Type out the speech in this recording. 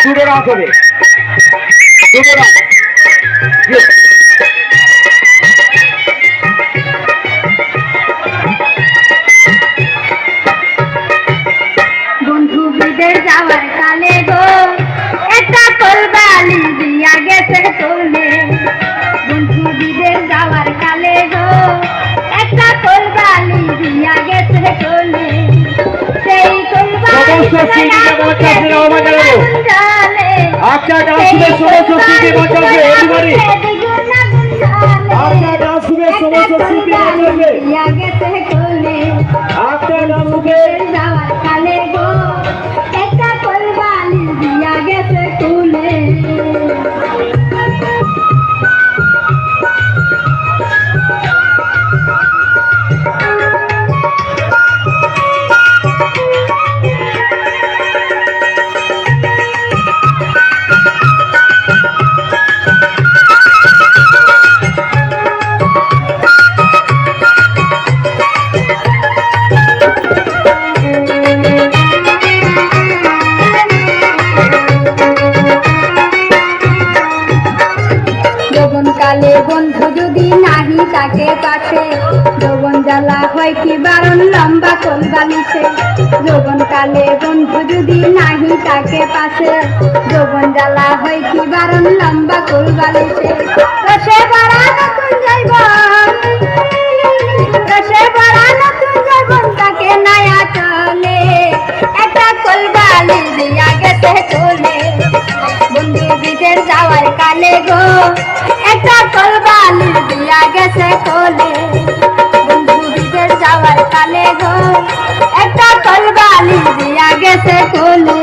দুটো রাত হবে, দুটো রাত। বন্ধু বিদেশ যাওয়ার কালে গো একটা কলবালি দিয়া গেছে তোলে। বন্ধু বিদেশ যাওয়ার কালে গো একটা কলবালি দিয়া গেছে তোলে। সেই কলবালি আচ্ছা ডান্স শুনে সমস্ত শিল্পী বাঁচাবে একেবারে। আচ্ছা ডান্স শুনে সমস্ত শিল্পী বাঁচাবে। আচ্ছা ডান্স শুনে যাওয়ার কালে গো একটা কলবালি দিয়া গেছে তুলে। কালে বন্ধু যদি নাহি তাকে পাশে যৌবন জ্বালা হয় কি বারণ লম্বা কলবালিতে। যৌবন কালে বন্ধু যদি নাহি তাকে পাশে যৌবন জ্বালা হয় কি বারণ লম্বা কলবালিতে। রসে ভরা নতুন জীবন, রসে ভরা নতুন জীবন তাকে নায়া চলে একটা কলবালি দিয়া গেছে চলে। বন্ধু বিদেশ যাওয়ার কালে গো একটা কলবালি দিয়া গেছে কোলে। বন্ধু বিদেশ যাওয়ার কালে গো একটা কলবালি দিয়া গেছে কোলে।